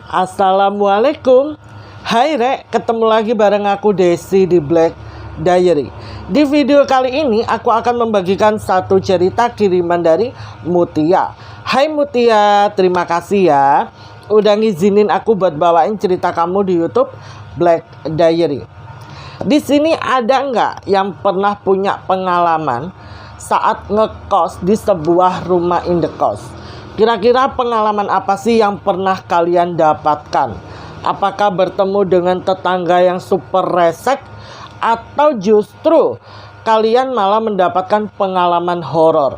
Assalamualaikum. Hai Rek, ketemu lagi bareng aku Desi di Black Diary. Di video kali ini aku akan membagikan satu cerita kiriman dari Mutia. Hai Mutia, terima kasih ya udah ngizinin aku buat bawain cerita kamu di YouTube Black Diary. Di sini ada nggak yang pernah punya pengalaman saat ngekos di sebuah rumah indekos? Kira-kira pengalaman apa sih yang pernah kalian dapatkan? Apakah bertemu dengan tetangga yang super resek, atau justru kalian malah mendapatkan pengalaman horor?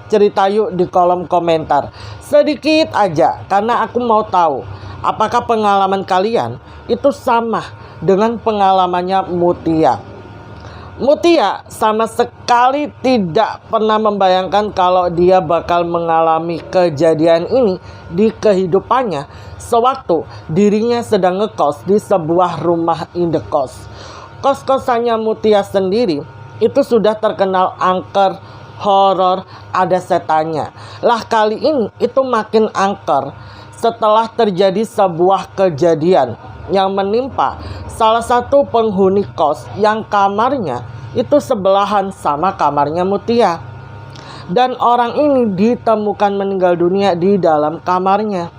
Cerita yuk di kolom komentar. Sedikit aja, karena aku mau tahu apakah pengalaman kalian itu sama dengan pengalamannya Mutia. Mutia sama sekali tidak pernah membayangkan kalau dia bakal mengalami kejadian ini di kehidupannya sewaktu dirinya sedang ngekos di sebuah rumah indekos. Kos-kosannya Mutia sendiri itu sudah terkenal angker, horor, ada setannya. Lah kali ini itu makin angker setelah terjadi sebuah kejadian yang menimpa salah satu penghuni kos yang kamarnya itu sebelahan sama kamarnya Mutia. Dan orang ini ditemukan meninggal dunia di dalam kamarnya.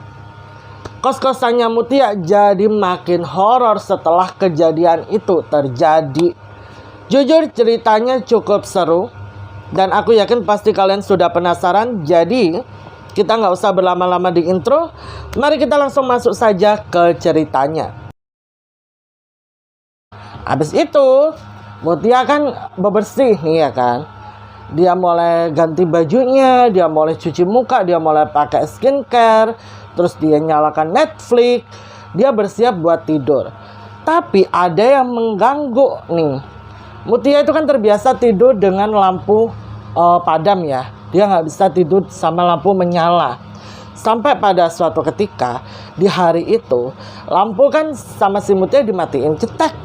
Kos-kosannya Mutia jadi makin horor setelah kejadian itu terjadi. Jujur ceritanya cukup seru dan aku yakin pasti kalian sudah penasaran. Jadi kita nggak usah berlama-lama di intro. Mari kita langsung masuk saja ke ceritanya. Habis itu Mutia kan bebersih nih ya kan. Dia mulai ganti bajunya, dia mulai cuci muka, dia mulai pakai skincare, terus dia nyalakan Netflix, dia bersiap buat tidur. Tapi ada yang mengganggu nih. Mutia itu kan terbiasa tidur dengan lampu padam ya. Dia nggak bisa tidur sama lampu menyala. Sampai pada suatu ketika di hari itu lampu kan sama si Mutia dimatiin, cetek.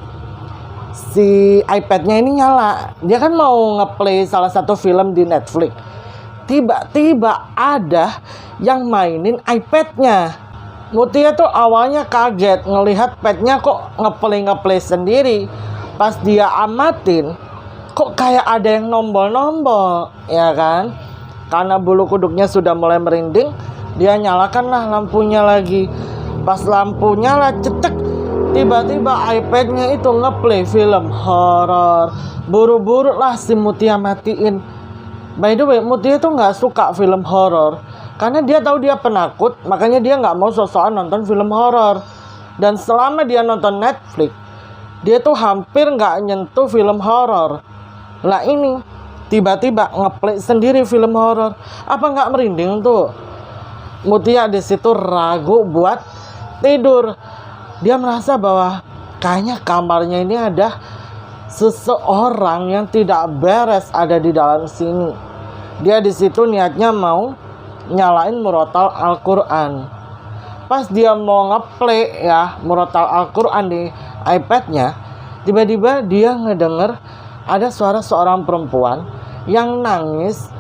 Si iPadnya ini nyala. Dia kan mau ngeplay salah satu film di Netflix. Tiba-tiba ada yang mainin iPadnya. Mutia tuh awalnya kaget ngelihat padnya kok ngeplay sendiri. Pas dia amatin, kok kayak ada yang nombol-nombol, ya kan? Karena bulu kuduknya sudah mulai merinding, dia nyalakanlah lampunya lagi. Pas lampu nyala, cetek, tiba-tiba iPadnya itu ngeplay film horor. Buru-buru lah si Mutia matiin. By the way, Mutia itu nggak suka film horor karena dia tahu dia penakut, makanya dia nggak mau sok-sokan nonton film horor. Dan selama dia nonton Netflix, dia tuh hampir nggak nyentuh film horor. Lah ini tiba-tiba ngeplay sendiri film horor. Apa nggak merinding tuh? Mutia di situ ragu buat tidur. Dia merasa bahwa kayaknya kamarnya ini ada seseorang yang tidak beres ada di dalam sini. Dia di situ niatnya mau nyalain murotal Al-Quran. Pas dia mau ngeplay ya murotal Al-Quran di iPadnya, tiba-tiba dia ngedenger ada suara seorang perempuan yang nangis.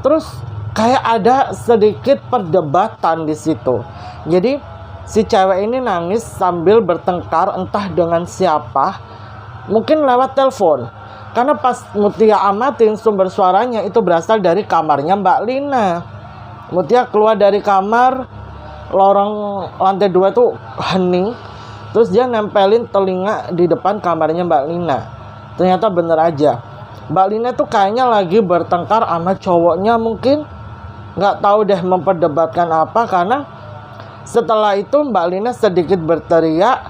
Terus kayak ada sedikit perdebatan di situ. Jadi si cewek ini nangis sambil bertengkar entah dengan siapa. Mungkin lewat telepon. Karena pas Mutia amatin sumber suaranya itu berasal dari kamarnya Mbak Lina. Mutia keluar dari kamar, lorong lantai 2 itu hening. Terus dia nempelin telinga di depan kamarnya Mbak Lina. Ternyata bener aja, Mbak Lina tuh kayaknya lagi bertengkar sama cowoknya mungkin. Nggak tahu deh memperdebatkan apa. Karena setelah itu Mbak Lina sedikit berteriak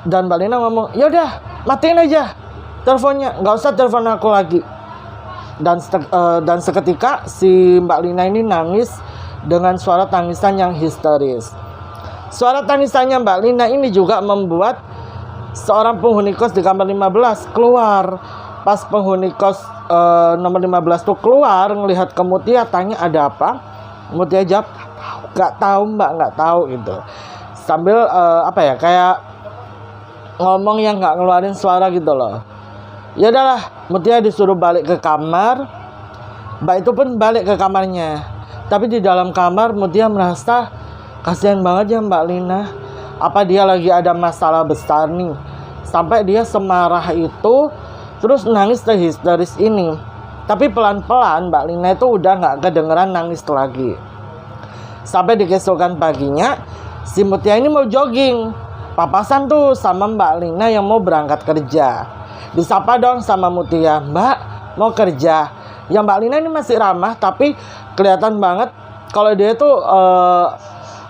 dan Mbak Lina ngomong, yaudah matiin aja teleponnya, nggak usah telepon aku lagi. Dan seketika si Mbak Lina ini nangis dengan suara tangisan yang histeris. Suara tangisannya Mbak Lina ini juga membuat seorang penghuni kos di kamar 15 keluar. Pas penghuni kos nomor 15 tuh keluar ngelihat ke Mutia, tanya ada apa. Mutia jawab, nggak tahu Mbak, nggak tahu gitu. Sambil kayak ngomong yang nggak ngeluarin suara gitu loh. Ya udahlah, Mutia disuruh balik ke kamar. Mbak itu pun balik ke kamarnya. Tapi di dalam kamar Mutia merasa Kasihan banget ya Mbak Lina. Apa dia lagi ada masalah besar nih, sampai dia semarah itu, terus nangis sehisteris ini. Tapi pelan-pelan Mbak Lina itu udah nggak kedengeran nangis lagi. Sampai di keesokan paginya, si Mutia ini mau jogging, papasan tuh sama Mbak Lina yang mau berangkat kerja. Disapa dong sama Mutia, "Mbak, mau kerja?" Ya Mbak Lina ini masih ramah, tapi kelihatan banget kalau dia tuh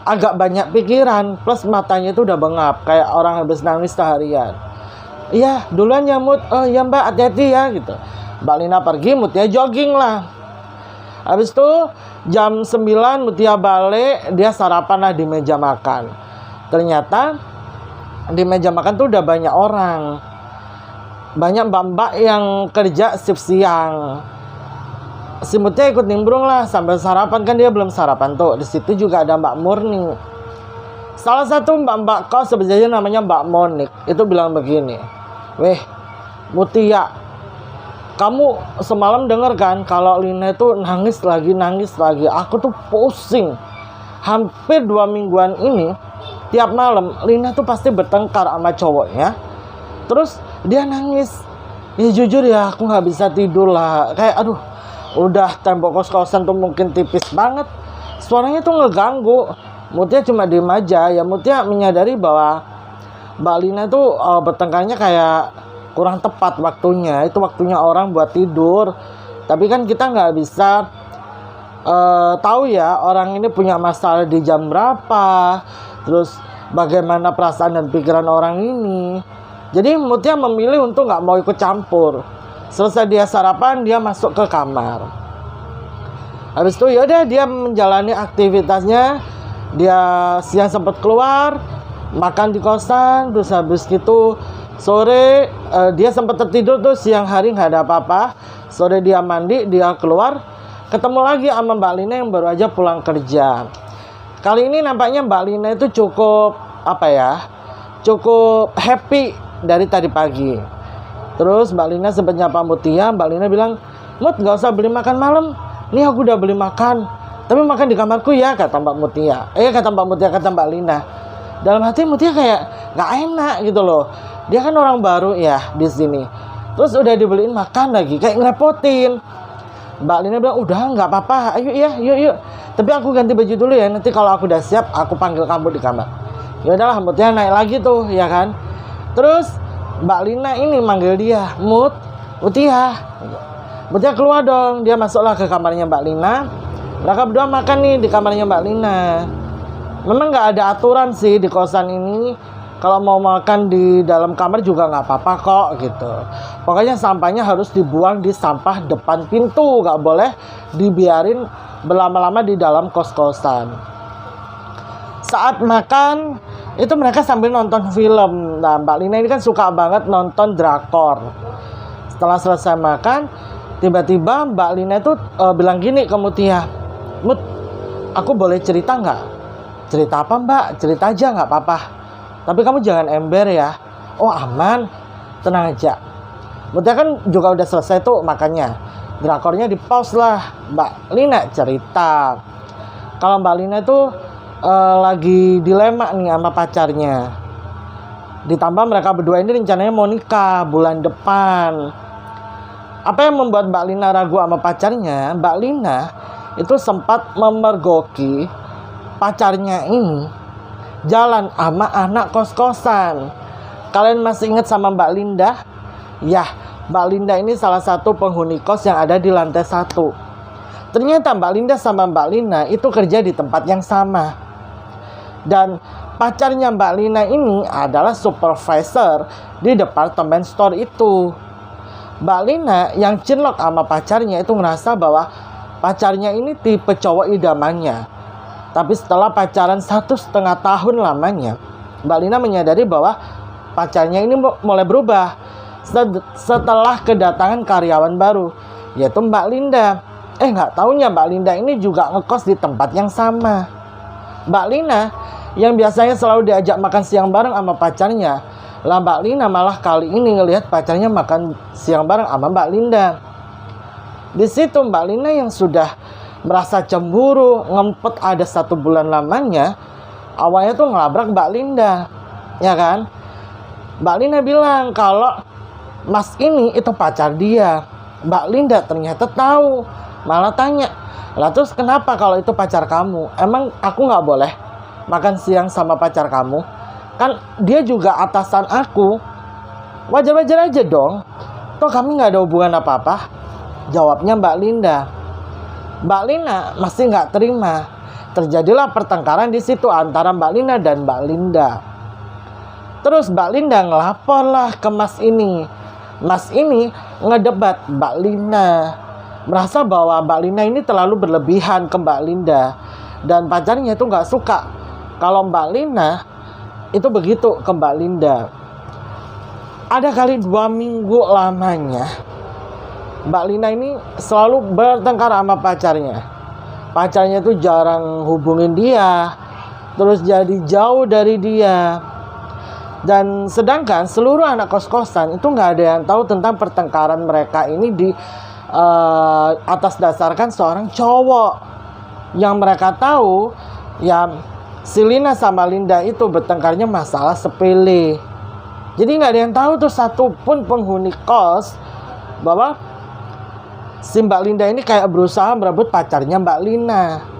agak banyak pikiran, plus matanya itu udah bengap kayak orang habis nangis seharian. "Iya, duluan ya Mut." "Oh ya Mbak, hati-hati ya," gitu. Mbak Lina pergi, Mutia jogging lah. Habis itu jam 9 Mutia balik, dia sarapan lah di meja makan. Ternyata di meja makan tuh udah banyak orang. Banyak mbak-mbak yang kerja shift siang. Si Mutia ikut nimbrung lah sambil sarapan, kan dia belum sarapan tuh. Di situ juga ada Mbak Murni. Salah satu mbak-mbak kos sebenarnya namanya Mbak Monik itu bilang begini, "Weh, Mutia, kamu semalam denger kan kalau Lina itu nangis lagi. Aku tuh pusing. Hampir 2 mingguan ini, tiap malam Lina tuh pasti bertengkar sama cowoknya. Terus dia nangis. Ya jujur ya, aku nggak bisa tidur lah. Kayak aduh, udah tembok kos-kosan tuh mungkin tipis banget. Suaranya tuh ngeganggu." Mutia cuma diem aja. Ya Mutia menyadari bahwa Mbak Lina tuh bertengkarnya kayak kurang tepat waktunya. Itu waktunya orang buat tidur. Tapi kan kita nggak bisa tahu ya orang ini punya masalah di jam berapa, terus bagaimana perasaan dan pikiran orang ini. Jadi Mutia memilih untuk nggak mau ikut campur. Selesai dia sarapan, dia masuk ke kamar. Habis itu yaudah dia menjalani aktivitasnya. Dia siang sempat keluar makan di kosan, terus habis gitu sore dia sempat tertidur tuh. Siang hari nggak ada apa-apa. Sore dia mandi, dia keluar, ketemu lagi sama Mbak Lina yang baru aja pulang kerja. Kali ini nampaknya Mbak Lina itu cukup cukup happy dari tadi pagi. Terus Mbak Lina sempat nyapa Mutia. Mbak Lina bilang, "Mut, nggak usah beli makan malam. Nih aku udah beli makan. Tapi makan di kamarku ya," kata Mbak Mutia. Kata Mbak Lina. Dalam hati Mutia kayak nggak enak gitu loh. Dia kan orang baru ya di sini. Terus udah dibeliin makan lagi, kayak ngerepotin. Mbak Lina bilang, "Udah nggak apa-apa, ayo ya, yuk. Tapi aku ganti baju dulu ya. Nanti kalau aku udah siap, aku panggil kamu di kamar." Ya udahlah, Mutia naik lagi tuh, ya kan. Terus Mbak Lina ini manggil dia, Mutia keluar dong. Dia masuklah ke kamarnya Mbak Lina. Mereka berdua makan nih di kamarnya Mbak Lina. Memang nggak ada aturan sih di kosan ini. Kalau mau makan di dalam kamar juga nggak apa-apa kok gitu. Pokoknya sampahnya harus dibuang di sampah depan pintu. Nggak boleh dibiarin berlama-lama di dalam kos-kosan. Saat makan itu mereka sambil nonton film. Nah, Mbak Lina ini kan suka banget nonton drakor. Setelah selesai makan, tiba-tiba Mbak Lina itu bilang gini ke Mutia, "Mut, aku boleh cerita nggak?" "Cerita apa Mbak?" "Cerita aja nggak apa-apa. Tapi kamu jangan ember ya." "Oh aman, tenang aja." Mutia kan juga udah selesai tuh makannya. Drakornya di pause lah. Mbak Lina cerita kalau Mbak Lina itu lagi dilema nih sama pacarnya. Ditambah mereka berdua ini rencananya mau nikah bulan depan. Apa yang membuat Mbak Lina ragu sama pacarnya? Mbak Lina itu sempat memergoki pacarnya ini jalan sama anak kos-kosan. Kalian masih ingat sama Mbak Linda? Ya, Mbak Linda ini salah satu penghuni kos yang ada di lantai 1. Ternyata Mbak Linda sama Mbak Lina itu kerja di tempat yang sama. Dan pacarnya Mbak Lina ini adalah supervisor di departemen store itu. Mbak Lina yang cinlok sama pacarnya itu ngerasa bahwa pacarnya ini tipe cowok idamannya. Tapi setelah pacaran 1,5 tahun lamanya, Mbak Lina menyadari bahwa pacarnya ini mulai berubah setelah kedatangan karyawan baru, yaitu Mbak Linda. Nggak taunya Mbak Linda ini juga ngekos di tempat yang sama. Mbak Lina yang biasanya selalu diajak makan siang bareng sama pacarnya, lah Mbak Lina malah kali ini ngelihat pacarnya makan siang bareng sama Mbak Linda. Di situ Mbak Lina yang sudah merasa cemburu, ngempet ada 1 bulan lamanya, awalnya tuh ngelabrak Mbak Linda, ya kan? Mbak Linda bilang kalau Mas ini itu pacar dia. Mbak Linda ternyata tahu, malah tanya, lah terus kenapa kalau itu pacar kamu? Emang aku nggak boleh makan siang sama pacar kamu? Kan dia juga atasan aku, wajar-wajar aja dong. Toh kami nggak ada hubungan apa-apa. Jawabnya Mbak Linda. Mbak Lina masih nggak terima. Terjadilah pertengkaran di situ antara Mbak Lina dan Mbak Linda. Terus Mbak Linda ngelapor lah ke Mas ini. Mas ini ngedebat Mbak Lina, merasa bahwa Mbak Lina ini terlalu berlebihan ke Mbak Linda, dan pacarnya itu nggak suka kalau Mbak Lina itu begitu ke Mbak Linda. Ada kali 2 minggu lamanya Mbak Lina ini selalu bertengkar sama pacarnya. Pacarnya itu jarang hubungin dia, terus jadi jauh dari dia. Dan sedangkan seluruh anak kos-kosan itu nggak ada yang tahu tentang pertengkaran mereka ini di atas dasarkan seorang cowok. Yang mereka tahu ya si Lina sama Linda itu bertengkarnya masalah sepele. Jadi nggak ada yang tahu tuh satupun penghuni kos bahwa si Mbak Linda ini kayak berusaha merebut pacarnya Mbak Lina.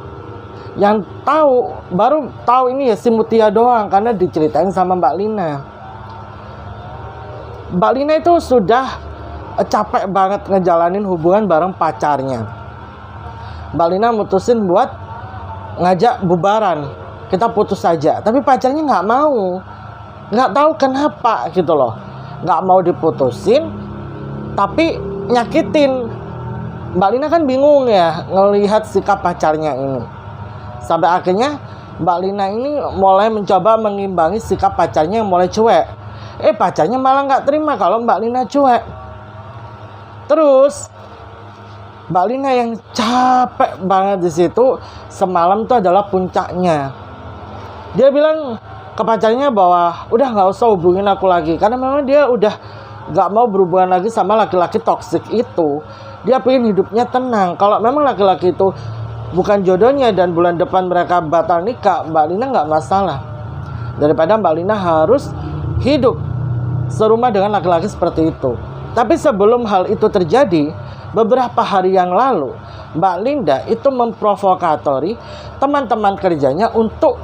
Yang tahu, baru tahu ini ya si Mutia doang, karena diceritain sama Mbak Lina. Mbak Lina itu sudah capek banget ngejalanin hubungan bareng pacarnya. Mbak Lina mutusin buat ngajak bubaran, kita putus saja. Tapi pacarnya nggak mau, nggak tahu kenapa gitu loh. Nggak mau diputusin, tapi nyakitin. Mbak Lina kan bingung ya ngelihat sikap pacarnya ini. Sampai akhirnya Mbak Lina ini mulai mencoba mengimbangi sikap pacarnya yang mulai cuek. Pacarnya malah nggak terima kalau Mbak Lina cuek. Terus Mbak Lina yang capek banget di situ, semalam itu adalah puncaknya. Dia bilang ke pacarnya bahwa udah nggak usah hubungin aku lagi, karena memang dia udah nggak mau berhubungan lagi sama laki-laki toksik itu. Dia pengen hidupnya tenang. Kalau memang laki-laki itu bukan jodohnya dan bulan depan mereka batal nikah, Mbak Lina nggak masalah. Daripada Mbak Lina harus hidup serumah dengan laki-laki seperti itu. Tapi sebelum hal itu terjadi, beberapa hari yang lalu, Mbak Linda itu memprovokatori teman-teman kerjanya untuk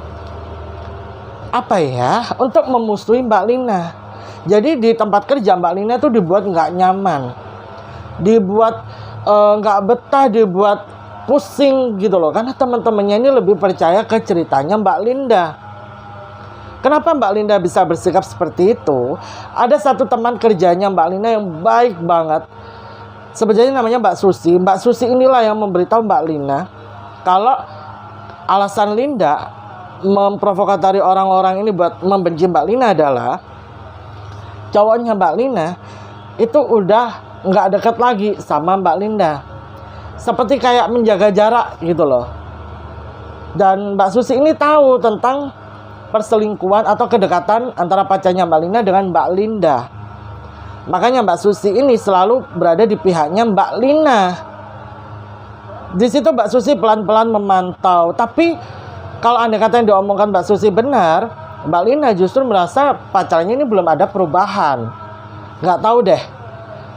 untuk memusuhi Mbak Lina. Jadi di tempat kerja Mbak Lina itu dibuat nggak nyaman, dibuat nggak betah, dibuat pusing gitu loh, karena teman-temannya ini lebih percaya ke ceritanya Mbak Linda. Kenapa Mbak Linda bisa bersikap seperti itu? Ada satu teman kerjanya Mbak Linda yang baik banget, sebenarnya namanya Mbak Susi. Mbak Susi inilah yang memberitahu Mbak Linda kalau alasan Linda memprovokatori orang-orang ini buat membenci Mbak Linda adalah cowoknya Mbak Linda itu udah nggak dekat lagi sama Mbak Linda, seperti kayak menjaga jarak gitu loh. Dan Mbak Susi ini tahu tentang perselingkuhan atau kedekatan antara pacarnya Mbak Linda dengan Mbak Linda. Makanya Mbak Susi ini selalu berada di pihaknya Mbak Lina. Di situ Mbak Susi pelan-pelan memantau. Tapi kalau andai kata yang diomongkan Mbak Susi benar, Mbak Lina justru merasa pacarnya ini belum ada perubahan. Nggak tahu deh,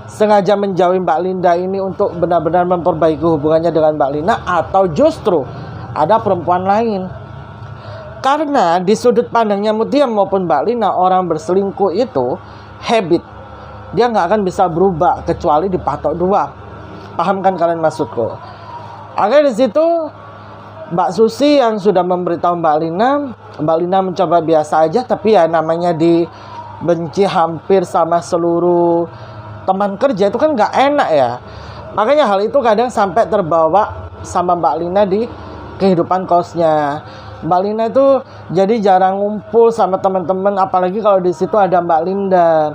sengaja menjauhi Mbak Linda ini untuk benar-benar memperbaiki hubungannya dengan Mbak Lina, atau justru ada perempuan lain. Karena di sudut pandangnya Mutia maupun Mbak Lina, orang berselingkuh itu habit. Dia nggak akan bisa berubah kecuali dipatok 2. Paham kan kalian maksudku? Akhirnya di situ Mbak Susi yang sudah memberitahu Mbak Lina mencoba biasa aja, tapi ya namanya dibenci hampir sama seluruh teman kerja itu kan nggak enak ya. Makanya hal itu kadang sampai terbawa sama Mbak Lina di kehidupan kosnya. Mbak Lina itu jadi jarang ngumpul sama teman-teman, apalagi kalau di situ ada Mbak Linda.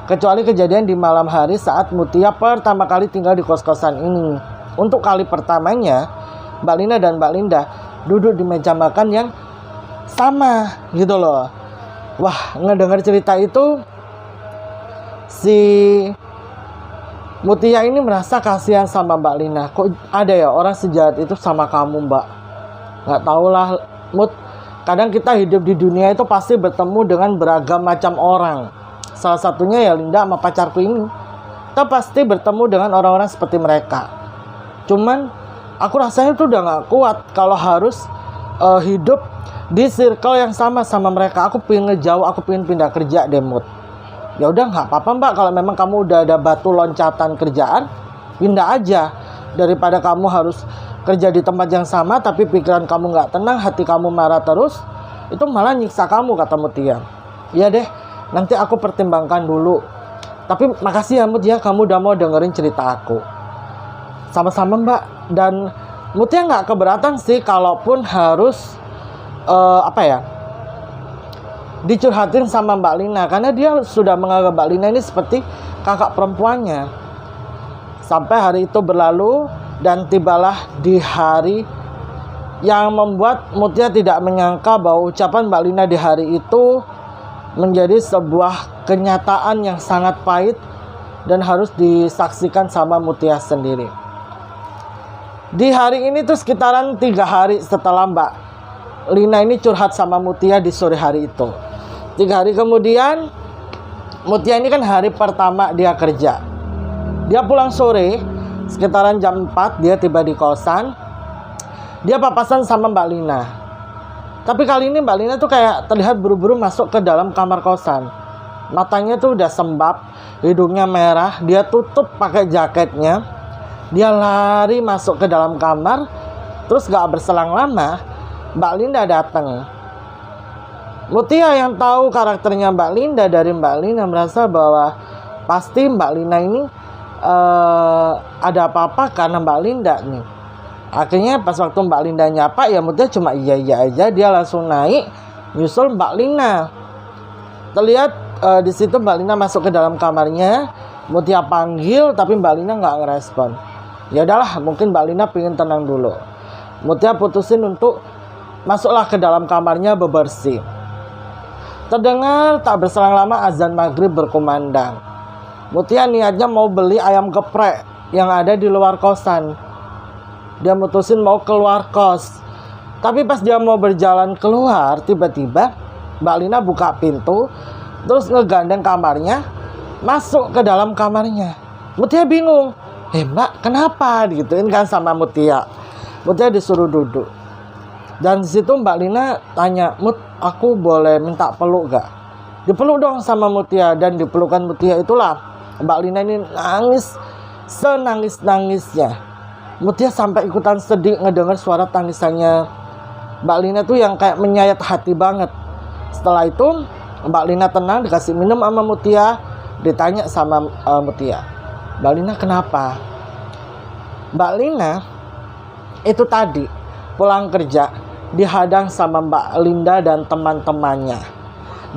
Kecuali kejadian di malam hari saat Mutia pertama kali tinggal di kos-kosan ini. Untuk kali pertamanya, Mbak Lina dan Mbak Linda duduk di meja makan yang sama gitu loh. Wah, ngedengar cerita itu, si Mutia ini merasa kasihan sama Mbak Lina. Kok ada ya orang sejahat itu sama kamu, Mbak? Nggak tahulah, Mut. kadang kita hidup di dunia itu pasti bertemu dengan beragam macam orang. Salah satunya ya Linda sama pacarku ini. Kita pasti bertemu dengan orang-orang seperti mereka. Cuman aku rasanya tuh udah gak kuat kalau harus hidup di circle yang sama mereka. Aku pengen ngejauh, aku pengen pindah kerja deh Mut. Ya udah nggak apa-apa Mbak, kalau memang kamu udah ada batu loncatan kerjaan, pindah aja. Daripada kamu harus kerja di tempat yang sama tapi pikiran kamu nggak tenang, hati kamu marah terus, itu malah nyiksa kamu, kata Mutia. Iya deh, nanti aku pertimbangkan dulu. Tapi makasih ya Mut ya, kamu udah mau dengerin cerita aku. Sama-sama Mbak. Dan Mutia nggak keberatan sih kalaupun harus dicurhatin sama Mbak Lina, karena dia sudah menganggap Mbak Lina ini seperti kakak perempuannya. Sampai hari itu berlalu dan tibalah di hari yang membuat Mutia tidak menyangka bahwa ucapan Mbak Lina di hari itu menjadi sebuah kenyataan yang sangat pahit dan harus disaksikan sama Mutia sendiri. Di hari ini tuh sekitaran 3 hari setelah Mbak Lina ini curhat sama Mutia di sore hari itu. 3 hari kemudian, Mutia ini kan hari pertama dia kerja. Dia pulang sore, sekitaran jam 4 dia tiba di kosan. Dia papasan sama Mbak Lina. Tapi kali ini Mbak Lina tuh kayak terlihat buru-buru masuk ke dalam kamar kosan. Matanya tuh udah sembab, hidungnya merah, dia tutup pakai jaketnya. Dia lari masuk ke dalam kamar. Terus gak berselang lama, Mbak Linda datang. Mutia yang tahu karakternya Mbak Linda dari Mbak Lina merasa bahwa pasti Mbak Lina ini ada apa-apa karena Mbak Linda nih. Akhirnya pas waktu Mbak Linda nyapa ya Mutia cuma iya aja, dia langsung naik nyusul Mbak Lina. Terlihat di situ Mbak Lina masuk ke dalam kamarnya. Mutia panggil tapi Mbak Lina nggak ngerespon. Ya udahlah, mungkin Mbak Lina pengen tenang dulu. Mutia putusin untuk masuklah ke dalam kamarnya bebersih. Terdengar tak berselang lama azan maghrib berkumandang. Mutia niatnya mau beli ayam geprek yang ada di luar kosan. Dia mutusin mau keluar kos. Tapi pas dia mau berjalan keluar, tiba-tiba Mbak Lina buka pintu, terus ngegandeng kamarnya, masuk ke dalam kamarnya. Mutia bingung. Mbak, kenapa? Digituin kan sama Mutia. Mutia disuruh duduk. Dan disitu Mbak Lina tanya, Mut, aku boleh minta peluk gak? Dipeluk dong sama Mutia. Dan dipelukan Mutia itulah Mbak Lina ini nangis senangis-nangisnya. Mutia sampai ikutan sedih ngedengar suara tangisannya Mbak Lina tuh yang kayak menyayat hati banget. Setelah itu Mbak Lina tenang, dikasih minum sama Mutia. Ditanya sama Mutia, Mbak Lina kenapa? Mbak Lina itu tadi pulang kerja dihadang sama Mbak Linda dan teman-temannya,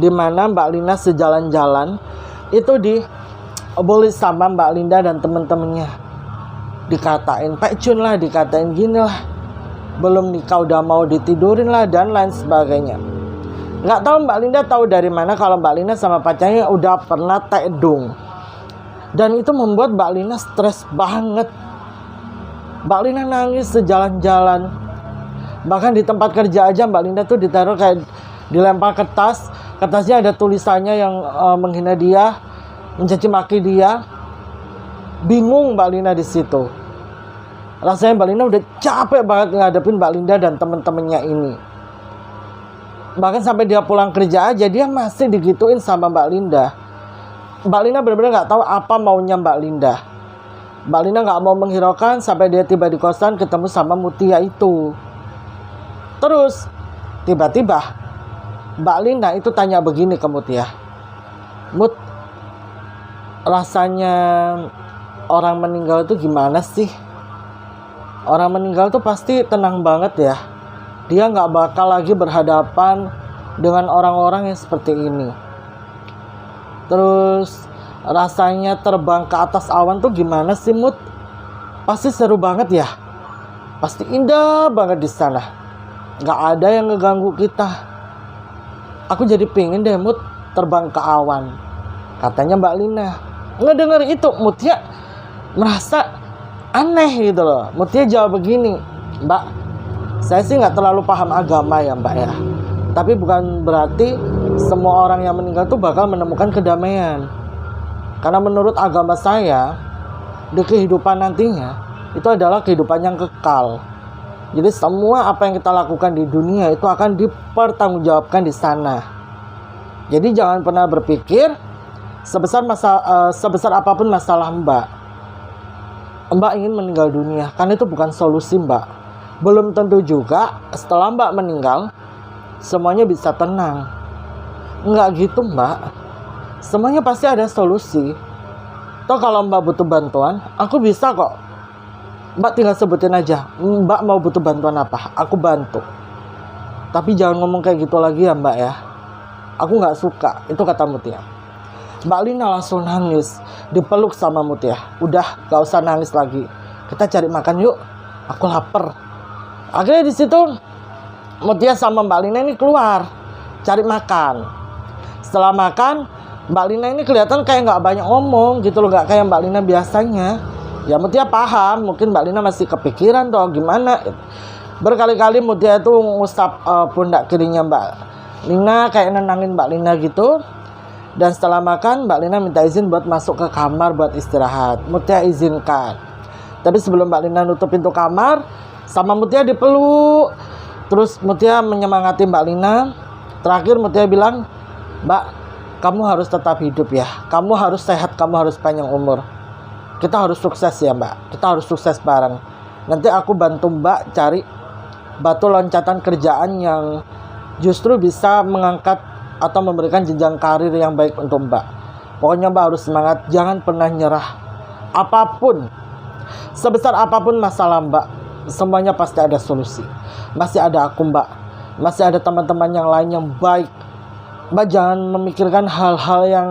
dimana Mbak Lina sejalan-jalan itu dibully sama Mbak Linda dan teman-temannya. Dikatain pecun lah, dikatain gini lah, belum nikah udah mau ditidurin lah, dan lain sebagainya. Nggak tahu Mbak Linda tahu dari mana kalau Mbak Lina sama pacarnya udah pernah tekdung. Dan itu membuat Mbak Lina stres banget. Mbak Lina nangis sejalan-jalan. Bahkan di tempat kerja aja Mbak Linda tuh ditaruh kayak dilempar kertas. Kertasnya ada tulisannya yang menghina dia, mencaci maki dia. Bingung Mbak Lina di situ. Rasanya Mbak Lina udah capek banget ngadepin Mbak Linda dan temen-temennya ini. Bahkan sampai dia pulang kerja aja dia masih digituin sama Mbak Linda. Mbak Lina benar-benar nggak tahu apa maunya Mbak Linda. Mbak Lina nggak mau menghiraukan sampai dia tiba di kosan ketemu sama Mutia itu. Terus tiba-tiba Mbak Lina itu tanya begini ke Mutia, Mut, rasanya orang meninggal itu gimana sih? Orang meninggal tuh pasti tenang banget ya. Dia nggak bakal lagi berhadapan dengan orang-orang yang seperti ini. Terus rasanya terbang ke atas awan tuh gimana sih Mut? Pasti seru banget ya. Pasti indah banget di sana. Nggak ada yang ngeganggu kita. Aku jadi pengen deh Mut terbang ke awan, katanya Mbak Lina. Ngedenger itu Mutia merasa aneh gitu loh. Mutia jawab begini, Mbak, saya sih nggak terlalu paham agama ya Mbak ya. Tapi bukan berarti semua orang yang meninggal itu bakal menemukan kedamaian. Karena menurut agama saya, di kehidupan nantinya itu adalah kehidupan yang kekal. Jadi semua apa yang kita lakukan di dunia itu akan dipertanggungjawabkan di sana. Jadi jangan pernah berpikir sebesar apapun masalah Mbak ingin meninggal dunia, karena itu bukan solusi Mbak. Belum tentu juga setelah Mbak meninggal semuanya bisa tenang. Enggak gitu Mbak. Semuanya pasti ada solusi. Toh kalau Mbak butuh bantuan, aku bisa kok. Mbak tinggal sebutin aja, Mbak mau butuh bantuan apa, aku bantu. Tapi jangan ngomong kayak gitu lagi ya Mbak ya. Aku nggak suka, itu kata Mutia. Mbak Lina langsung nangis, dipeluk sama Mutia. Udah, gak usah nangis lagi. Kita cari makan yuk, aku lapar. Akhirnya di situ Mutia sama Mbak Lina ini keluar cari makan. Setelah makan, Mbak Lina ini kelihatan kayak nggak banyak ngomong gitu loh, nggak kayak Mbak Lina biasanya. Ya Mutia paham, mungkin Mbak Lina masih kepikiran tuh gimana. Berkali-kali Mutia itu ngusap pundak kirinya Mbak Lina, kayak nenangin Mbak Lina gitu. Dan setelah makan, Mbak Lina minta izin buat masuk ke kamar buat istirahat. Mutia izinkan. Tapi sebelum Mbak Lina nutup pintu kamar, sama Mutia dipeluk. Terus Mutia menyemangati Mbak Lina. Terakhir Mutia bilang, Mbak, kamu harus tetap hidup ya. Kamu harus sehat, kamu harus panjang umur. Kita harus sukses ya Mbak. Kita harus sukses bareng. Nanti aku bantu Mbak cari batu loncatan kerjaan yang justru bisa mengangkat atau memberikan jenjang karir yang baik untuk Mbak. Pokoknya Mbak harus semangat, jangan pernah nyerah. Apapun, sebesar apapun masalah Mbak, semuanya pasti ada solusi. Masih ada aku Mbak, masih ada teman-teman yang lain yang baik. Mbak jangan memikirkan hal-hal yang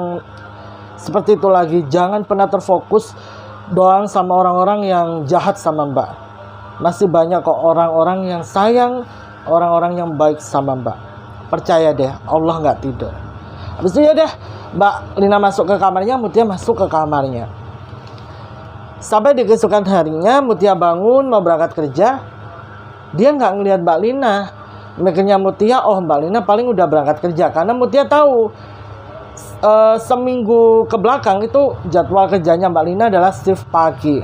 seperti itu lagi. Jangan pernah terfokus doang sama orang-orang yang jahat sama Mbak. Masih banyak kok orang-orang yang sayang, orang-orang yang baik sama Mbak. Percaya deh, Allah nggak tidur. Habis itu ya deh, Mbak Lina masuk ke kamarnya, Mutia masuk ke kamarnya. Sampai di keesokan harinya, Mutia bangun mau berangkat kerja. Dia nggak ngelihat Mbak Lina. Mikirnya Mutia, oh Mbak Lina paling udah berangkat kerja. Karena Mutia tahu seminggu ke belakang itu jadwal kerjanya Mbak Lina adalah shift pagi.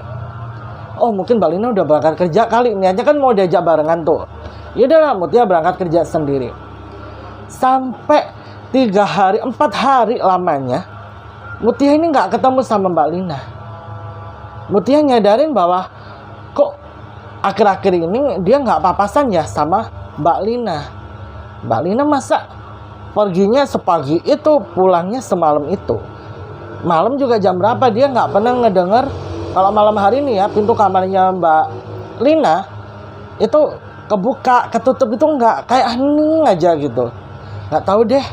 Oh mungkin Mbak Lina udah berangkat kerja kali. Niatnya kan mau diajak barengan tuh. Yaudahlah, Mutia berangkat kerja sendiri. Sampai 3 hari, 4 hari lamanya Mutia ini nggak ketemu sama Mbak Lina. Mutia nyadarin bahwa kok akhir-akhir ini dia nggak papasan ya sama Mbak Lina. Mbak Lina masa perginya sepagi itu, pulangnya semalam itu. Malam juga jam berapa dia nggak pernah ngedenger. Kalau malam hari ini ya, pintu kamarnya Mbak Lina itu kebuka, ketutup itu nggak, kayak hening aja gitu. Nggak tahu deh,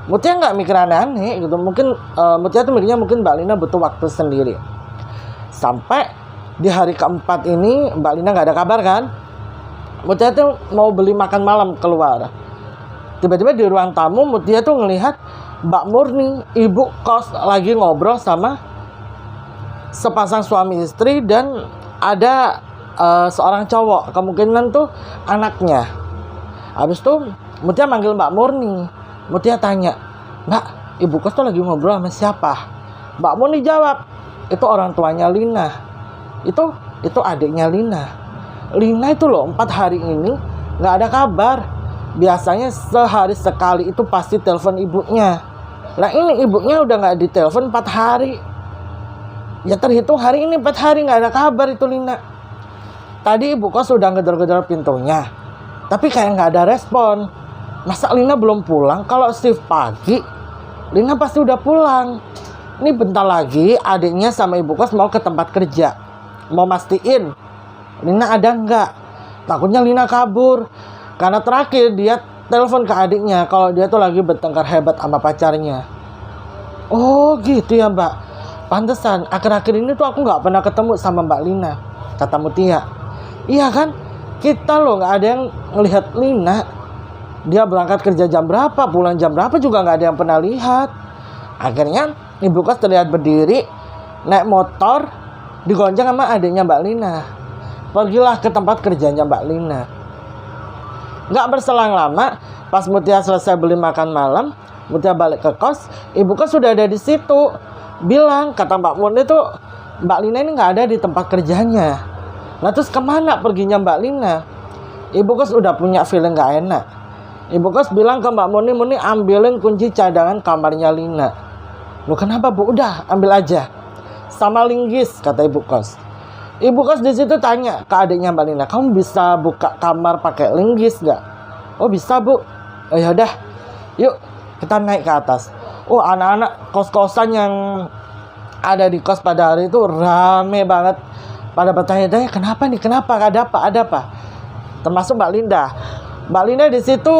Mutia nggak mikir aneh-aneh gitu. Mungkin Mutia tuh mikirnya mungkin Mbak Lina butuh waktu sendiri. Sampai di hari keempat ini Mbak Lina nggak ada kabar kan. Mutia tuh mau beli makan malam keluar. Tiba-tiba di ruang tamu Mutia tuh ngelihat Mbak Murni, ibu kos, lagi ngobrol sama sepasang suami istri. Dan ada seorang cowok, kemungkinan tuh anaknya. Habis itu Mutia manggil Mbak Murni. Mutia tanya, Mbak, ibu kos tuh lagi ngobrol sama siapa? Mbak Murni jawab, itu orang tuanya Lina. Itu adiknya Lina. Lina itu loh 4 hari ini nggak ada kabar. Biasanya sehari sekali itu pasti telepon ibunya. Nah ini ibunya udah nggak ditelepon 4 hari. Ya terhitung hari ini 4 hari nggak ada kabar itu Lina. Tadi ibu kos udah gedor-gedor pintunya, tapi kayak nggak ada respon. Masa Lina belum pulang? Kalau shift pagi, Lina pasti udah pulang. Ini bentar lagi adiknya sama ibu kos mau ke tempat kerja. Mau mastiin Lina ada nggak. Takutnya Lina kabur. Karena terakhir dia telepon ke adiknya kalau dia tuh lagi bertengkar hebat sama pacarnya. Oh gitu ya Mbak. Pantesan akhir-akhir ini tuh aku nggak pernah ketemu sama Mbak Lina, kata Mutia. Iya kan? Kita loh nggak ada yang ngelihat Lina. Dia berangkat kerja jam berapa, pulang jam berapa juga nggak ada yang pernah lihat. Akhirnya ibu kos terlihat berdiri, naik motor, digonceng sama adiknya Mbak Lina. Pergilah ke tempat kerjanya Mbak Lina. Nggak berselang lama, pas Mutia selesai beli makan malam, Mutia balik ke kos, ibu kos sudah ada di situ. Bilang, kata Mbak Murni tuh, Mbak Lina ini nggak ada di tempat kerjanya. Nah terus kemana perginya Mbak Lina? Ibu kos udah punya feeling nggak enak. Ibu kos bilang ke Mbak Murni, Murni ambilin kunci cadangan kamarnya Lina. Loh kenapa Bu? Udah ambil aja. Sama linggis, kata ibu kos. Ibu kos di situ tanya ke adiknya Mbak Lina, kamu bisa buka kamar pakai linggis nggak? Oh bisa Bu. Oh yaudah, yuk kita naik ke atas. Oh anak-anak kos-kosan yang ada di kos pada hari itu rame banget. Pada bertanya-tanya kenapa nih, kenapa, ada apa? Termasuk Mbak Linda. Mbak Linda di situ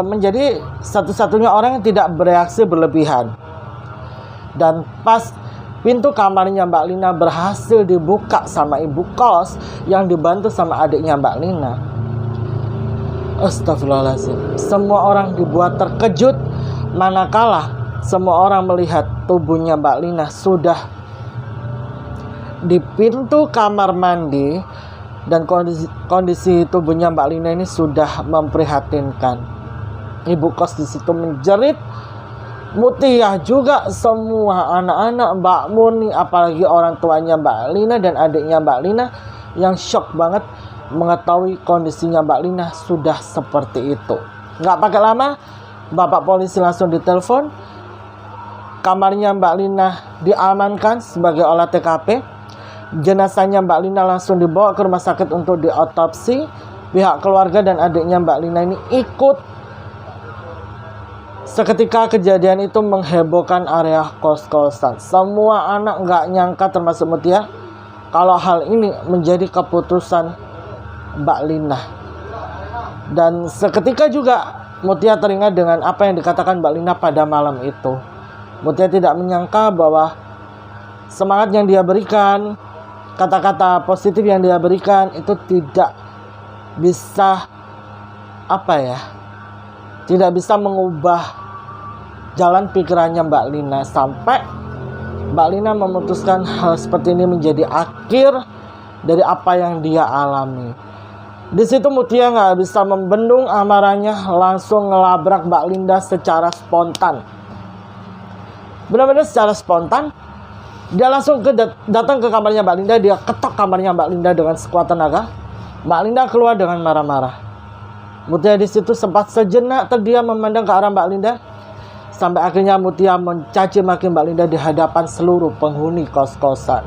menjadi satu-satunya orang yang tidak bereaksi berlebihan. Dan pas pintu kamarnya Mbak Lina berhasil dibuka sama ibu kos yang dibantu sama adiknya Mbak Lina. Astagfirullahaladzim. Semua orang dibuat terkejut manakala semua orang melihat tubuhnya Mbak Lina sudah di pintu kamar mandi dan kondisi tubuhnya Mbak Lina ini sudah memprihatinkan. Ibu kos di situ menjerit. Mutia juga, semua anak-anak Mbak Murni, apalagi orang tuanya Mbak Lina dan adiknya Mbak Lina yang shock banget mengetahui kondisinya Mbak Lina sudah seperti itu. Nggak pakai lama, Bapak polisi langsung ditelepon. Kamarnya Mbak Lina diamankan sebagai olah TKP. Jenazahnya Mbak Lina langsung dibawa ke rumah sakit untuk diotopsi. Pihak keluarga dan adiknya Mbak Lina ini ikut. Seketika kejadian itu menghebohkan area kos-kosan. Semua anak nggak nyangka termasuk Mutia kalau hal ini menjadi keputusan Mbak Lina. Dan seketika juga Mutia teringat dengan apa yang dikatakan Mbak Lina pada malam itu. Mutia tidak menyangka bahwa semangat yang dia berikan, kata-kata positif yang dia berikan itu tidak bisa tidak bisa mengubah jalan pikirannya Mbak Lina sampai Mbak Lina memutuskan hal seperti ini menjadi akhir dari apa yang dia alami. Di situ Mutia nggak bisa membendung amarahnya, langsung ngelabrak Mbak Linda secara spontan. Benar-benar secara spontan, dia langsung datang ke kamarnya Mbak Linda, dia ketok kamarnya Mbak Linda dengan sekuat tenaga. Mbak Linda keluar dengan marah-marah. Mutia di situ sempat sejenak terdiam memandang ke arah Mbak Linda. Sampai akhirnya Mutia mencaci maki Mbak Linda di hadapan seluruh penghuni kos-kosan.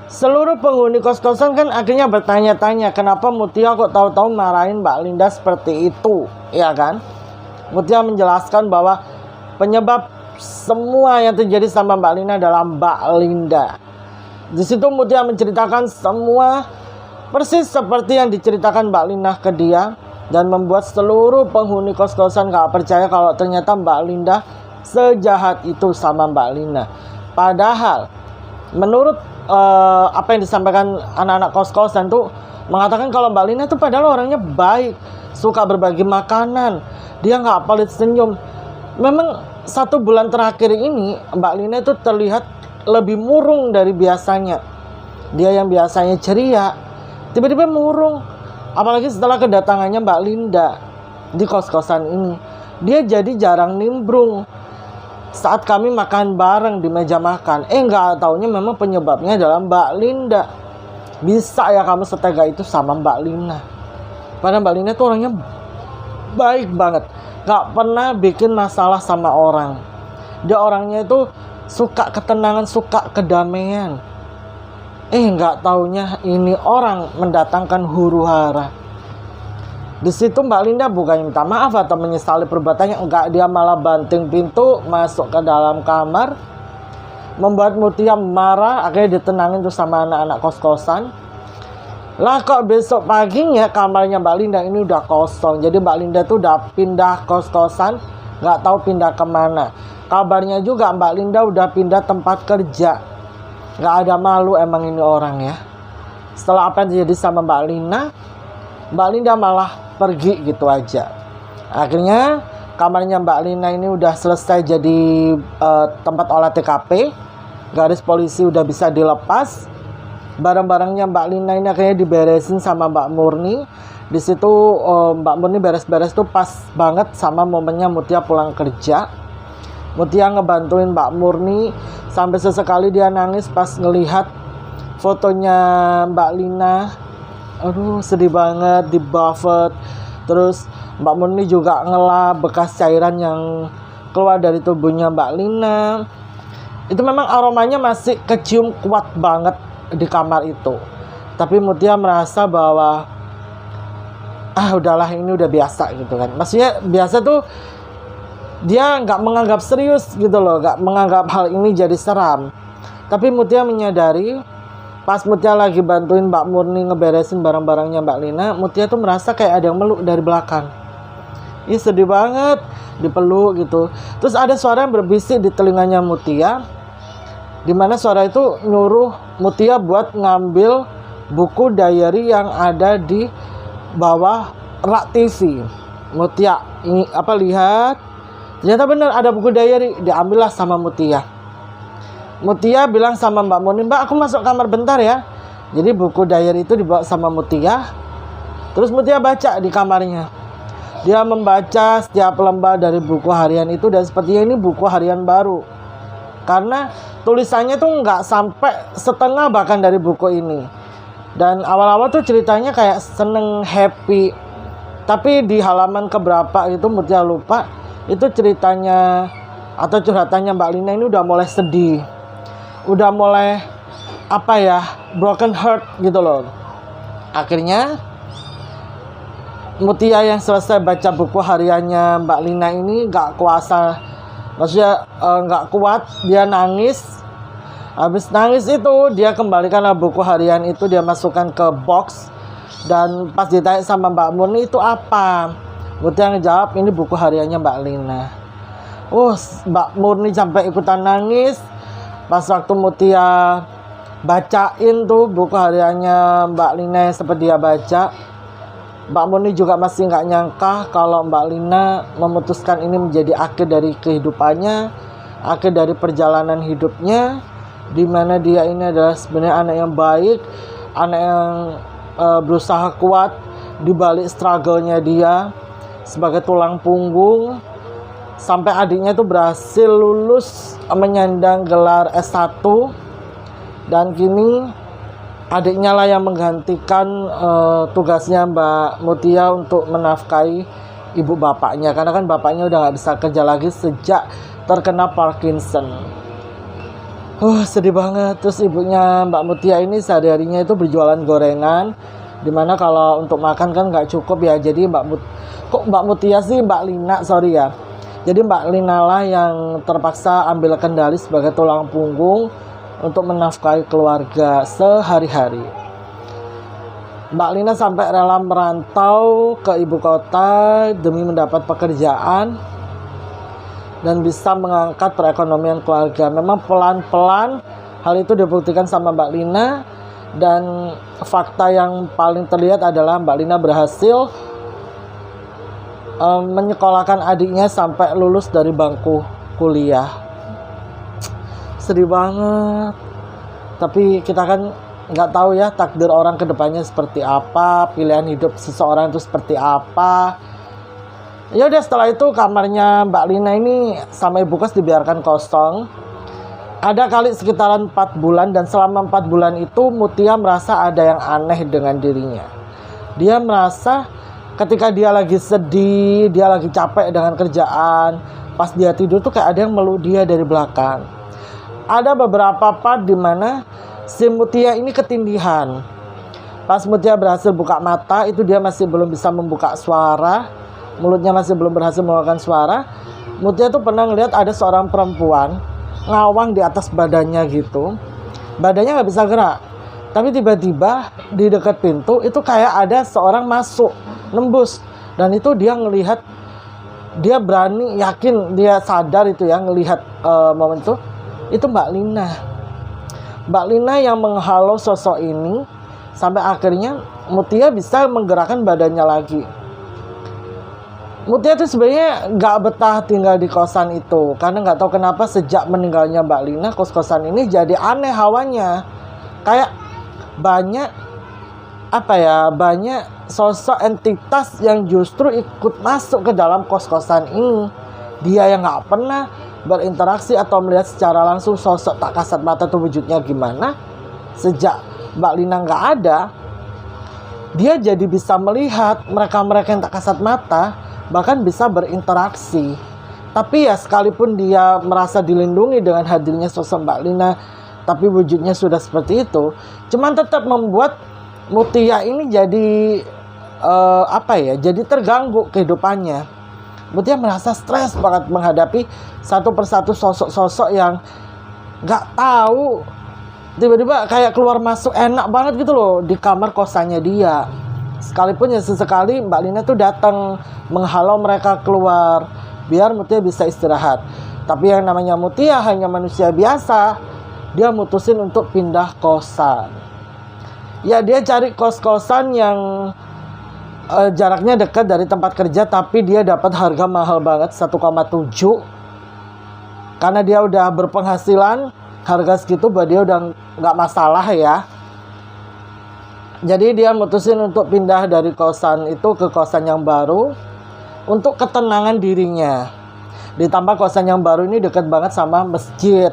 Seluruh penghuni kos-kosan kan akhirnya bertanya-tanya kenapa Mutia kok tahu-tahu marahin Mbak Linda seperti itu, ya kan? Mutia menjelaskan bahwa penyebab semua yang terjadi sama Mbak Lina adalah Mbak Linda. Di situ Mutia menceritakan semua persis seperti yang diceritakan Mbak Lina ke dia dan membuat seluruh penghuni kos-kosan gak percaya kalau ternyata Mbak Linda sejahat itu sama Mbak Lina. Padahal menurut apa yang disampaikan anak-anak kos-kosan tuh mengatakan kalau Mbak Lina tuh padahal orangnya baik, suka berbagi makanan, dia nggak pelit senyum. Memang 1 bulan terakhir ini Mbak Lina itu terlihat lebih murung dari biasanya. Dia yang biasanya ceria tiba-tiba murung. Apalagi setelah kedatangannya Mbak Linda di kos-kosan ini, dia jadi jarang nimbrung saat kami makan bareng di meja makan. Nggak taunya memang penyebabnya adalah Mbak Linda. Bisa ya kamu setega itu sama Mbak Lina. Padahal Mbak Lina itu orangnya baik banget, nggak pernah bikin masalah sama orang. Dia orangnya itu suka ketenangan, suka kedamaian. Nggak taunya ini orang mendatangkan huru-hara. Di situ Mbak Linda bukannya minta maaf atau menyesali perbuatannya, enggak, dia malah banting pintu masuk ke dalam kamar, membuat Mutia marah. Akhirnya ditenangin tuh sama anak-anak kos-kosan. Lah kok besok paginya kamarnya Mbak Linda ini udah kosong. Jadi Mbak Linda tuh udah pindah kos-kosan, nggak tahu pindah kemana. Kabarnya juga Mbak Linda udah pindah tempat kerja. Nggak ada malu emang ini orang ya. Setelah apa yang terjadi sama Mbak Lina, Mbak Linda malah pergi gitu aja. Akhirnya kamarnya Mbak Lina ini udah selesai jadi tempat olah TKP. Garis polisi udah bisa dilepas. Barang-barangnya Mbak Lina ini akhirnya diberesin sama Mbak Murni. Di situ Mbak Murni beres-beres tuh pas banget sama momennya Mutia pulang kerja. Mutia ngebantuin Mbak Murni, sampai sesekali dia nangis pas ngelihat fotonya Mbak Lina. Aduh, sedih banget di buffet. Terus Mbak Murni juga ngelap bekas cairan yang keluar dari tubuhnya Mbak Lina. Itu memang aromanya masih kecium kuat banget di kamar itu. Tapi Mutia merasa bahwa udahlah, ini udah biasa gitu kan. Maksudnya biasa tuh dia nggak menganggap serius gitu loh, nggak menganggap hal ini jadi seram. Tapi Mutia menyadari pas Mutia lagi bantuin Mbak Murni ngeberesin barang-barangnya Mbak Lina, Mutia tuh merasa kayak ada yang meluk dari belakang. Ih, sedih banget, dipeluk gitu. Terus ada suara yang berbisik di telinganya Mutia, dimana suara itu nyuruh Mutia buat ngambil buku diary yang ada di bawah rak TV. Mutia lihat, ternyata benar ada buku diary, diambillah sama Mutia. Mutia bilang sama Mbak Murni, "Mbak, aku masuk kamar bentar ya." Jadi buku diary itu dibawa sama Mutia. Terus Mutia baca di kamarnya. Dia membaca setiap lembar dari buku harian itu, dan sepertinya ini buku harian baru. Karena tulisannya tuh nggak sampai setengah bahkan dari buku ini. Dan awal-awal tuh ceritanya kayak seneng, happy. Tapi di halaman keberapa itu Mutia lupa, itu ceritanya atau curhatannya Mbak Lina ini udah mulai sedih. Udah mulai broken heart gitu loh. Akhirnya Mutia yang selesai baca buku hariannya Mbak Lina ini gak kuasa, maksudnya gak kuat, dia nangis. Habis nangis itu dia kembalikanlah buku harian itu, dia masukkan ke box. Dan pas ditanya sama Mbak Murni, itu apa? Mutia ngejawab, ini buku hariannya Mbak Lina. Mbak Murni sampai ikutan nangis. Pas waktu Mutia bacain tuh buku hariannya Mbak Lina yang sempat dia baca, Mbak Murni juga masih nggak nyangka kalau Mbak Lina memutuskan ini menjadi akhir dari kehidupannya, akhir dari perjalanan hidupnya, di mana dia ini adalah sebenarnya anak yang baik, anak yang berusaha kuat di balik struggle-nya dia sebagai tulang punggung, sampai adiknya itu berhasil lulus menyandang gelar S1, dan kini adiknya lah yang menggantikan tugasnya Mbak Mutia untuk menafkahi ibu bapaknya, karena kan bapaknya udah nggak bisa kerja lagi sejak terkena Parkinson. Sedih banget. Terus ibunya Mbak Mutia ini sehari-harinya itu berjualan gorengan, dimana kalau untuk makan kan nggak cukup ya. Jadi Mbak Mutia sih, Mbak Lina sorry ya. Jadi Mbak Lina lah yang terpaksa ambil kendali sebagai tulang punggung untuk menafkahi keluarga sehari-hari. Mbak Lina sampai rela merantau ke ibu kota demi mendapat pekerjaan dan bisa mengangkat perekonomian keluarga. Memang pelan-pelan hal itu dibuktikan sama Mbak Lina, dan fakta yang paling terlihat adalah Mbak Lina berhasil menyekolahkan adiknya sampai lulus dari bangku kuliah. Sedih banget. Tapi kita kan nggak tahu ya takdir orang kedepannya seperti apa, pilihan hidup seseorang itu seperti apa. Ya udah, setelah itu kamarnya Mbak Lina ini sama ibu kos dibiarkan kosong. Ada kali sekitaran 4 bulan, dan selama 4 bulan itu Mutia merasa ada yang aneh dengan dirinya. Dia merasa ketika dia lagi sedih, dia lagi capek dengan kerjaan, pas dia tidur tuh kayak ada yang meluk dia dari belakang. Ada beberapa part di mana si Mutia ini ketindihan. Pas Mutia berhasil buka mata, itu dia masih belum bisa membuka suara, mulutnya masih belum berhasil mengeluarkan suara. Mutia tuh pernah ngeliat ada seorang perempuan ngawang di atas badannya gitu. Badannya nggak bisa gerak, tapi tiba-tiba di dekat pintu itu kayak ada seorang masuk, nembus. Dan itu dia ngelihat, dia berani, yakin, dia sadar itu ya, ngelihat momen itu Mbak Lina. Mbak Lina yang menghalau sosok ini, sampai akhirnya Mutia bisa menggerakkan badannya lagi. Mutia tuh sebenarnya nggak betah tinggal di kosan itu, karena nggak tahu kenapa sejak meninggalnya Mbak Lina, kos-kosan ini jadi aneh hawanya. Kayak banyak banyak sosok entitas yang justru ikut masuk ke dalam kos-kosan ini. Dia yang nggak pernah berinteraksi atau melihat secara langsung sosok tak kasat mata itu wujudnya gimana. Sejak Mbak Lina nggak ada, dia jadi bisa melihat mereka-mereka yang tak kasat mata, bahkan bisa berinteraksi. Tapi ya sekalipun dia merasa dilindungi dengan hadirnya sosok Mbak Lina, tapi wujudnya sudah seperti itu, cuman tetap membuat Mutia ini jadi jadi terganggu kehidupannya. Mutia merasa stres banget menghadapi satu persatu sosok-sosok yang nggak tahu, tiba-tiba kayak keluar masuk enak banget gitu loh di kamar kosannya dia. Sekalipun ya sesekali Mbak Lina tuh datang menghalau mereka keluar biar Mutia bisa istirahat. Tapi yang namanya Mutia hanya manusia biasa, dia mutusin untuk pindah kosan. Ya dia cari kos-kosan yang jaraknya dekat dari tempat kerja, tapi dia dapat harga mahal banget 1,7. Karena dia udah berpenghasilan, harga segitu buat dia udah nggak masalah ya. Jadi dia mutusin untuk pindah dari kosan itu ke kosan yang baru untuk ketenangan dirinya. Ditambah kosan yang baru ini dekat banget sama masjid.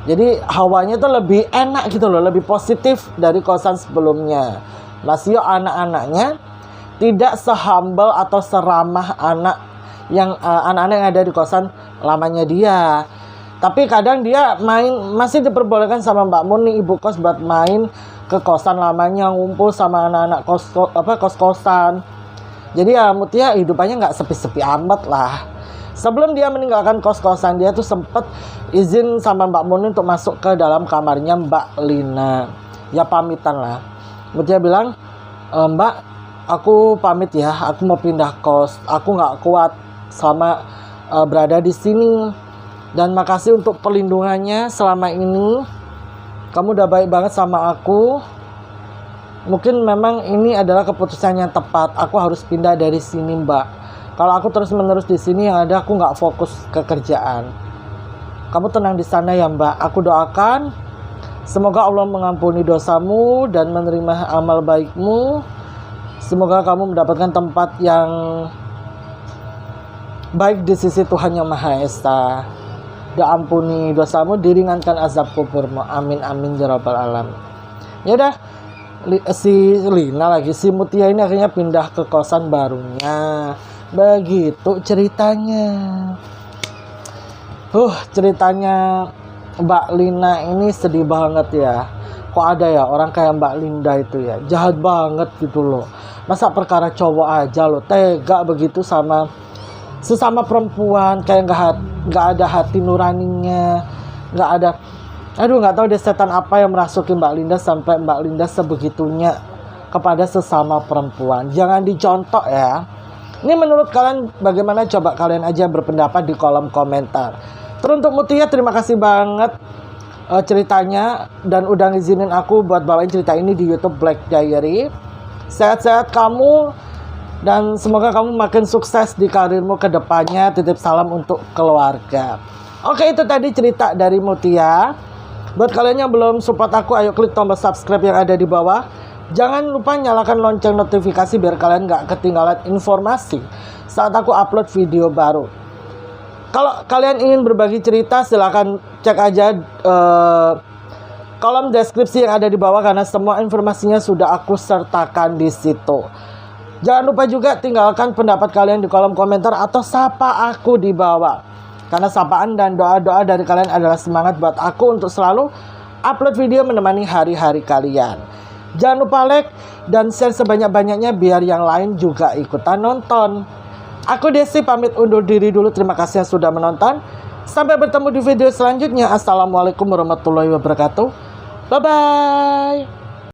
Jadi hawanya tuh lebih enak gitu loh, lebih positif dari kosan sebelumnya. Masih anak-anaknya tidak sehumble atau seramah anak-anak yang ada di kosan lamanya dia. Tapi kadang dia masih diperbolehkan sama Mbak Muni ibu kos buat main ke kosan lamanya, ngumpul sama anak-anak kos-kosan. Jadi ya Mutia hidupannya nggak sepi-sepi amat lah. Sebelum dia meninggalkan kos-kosan, dia tuh sempet izin sama Mbak Muni untuk masuk ke dalam kamarnya Mbak Lina. Ya pamitan lah. Mutia bilang, Mbak, aku pamit ya, aku mau pindah kos. Aku nggak kuat selama berada di sini. Dan makasih untuk perlindungannya selama ini. Kamu udah baik banget sama aku. Mungkin memang ini adalah keputusan yang tepat. Aku harus pindah dari sini, Mbak. Kalau aku terus-menerus di sini yang ada aku nggak fokus ke kerjaan. Kamu tenang di sana ya Mbak. Aku doakan semoga Allah mengampuni dosamu dan menerima amal baikmu. Semoga kamu mendapatkan tempat yang baik di sisi Tuhan Yang Maha Esa. Diampuni dosamu, diringankan azab kuburmu. Amin amin ya rabbal alamin. Ya udah, si Mutia ini akhirnya pindah ke kosan barunya. Begitu ceritanya. Ceritanya Mbak Lina ini sedih banget ya. Kok ada ya orang kayak Mbak Linda itu ya, jahat banget gitu loh. Masa perkara cowok aja loh tega begitu sama sesama perempuan, kayak nggak ada hati nuraninya, nggak ada. Nggak tahu deh setan apa yang merasuki Mbak Linda sampai Mbak Linda sebegitunya kepada sesama perempuan. Jangan dicontoh ya. Ini menurut kalian bagaimana? Coba kalian aja berpendapat di kolom komentar. Terus untuk Mutia, terima kasih banget ceritanya dan udah ngizinin aku buat bawain cerita ini di YouTube Black Diary. Sehat-sehat kamu dan semoga kamu makin sukses di karirmu ke depannya. Titip salam untuk keluarga. Oke, itu tadi cerita dari Mutia. Buat kalian yang belum support aku, ayo klik tombol subscribe yang ada di bawah. Jangan lupa nyalakan lonceng notifikasi biar kalian gak ketinggalan informasi saat aku upload video baru. Kalau kalian ingin berbagi cerita, silahkan cek aja kolom deskripsi yang ada di bawah karena semua informasinya sudah aku sertakan di situ. Jangan lupa juga tinggalkan pendapat kalian di kolom komentar atau sapa aku di bawah. Karena sapaan dan doa-doa dari kalian adalah semangat buat aku untuk selalu upload video menemani hari-hari kalian. Jangan lupa like dan share sebanyak-banyaknya biar yang lain juga ikutan nonton. Aku Desi pamit undur diri dulu. Terima kasih yang sudah menonton. Sampai bertemu di video selanjutnya. Assalamualaikum warahmatullahi wabarakatuh. Bye-bye.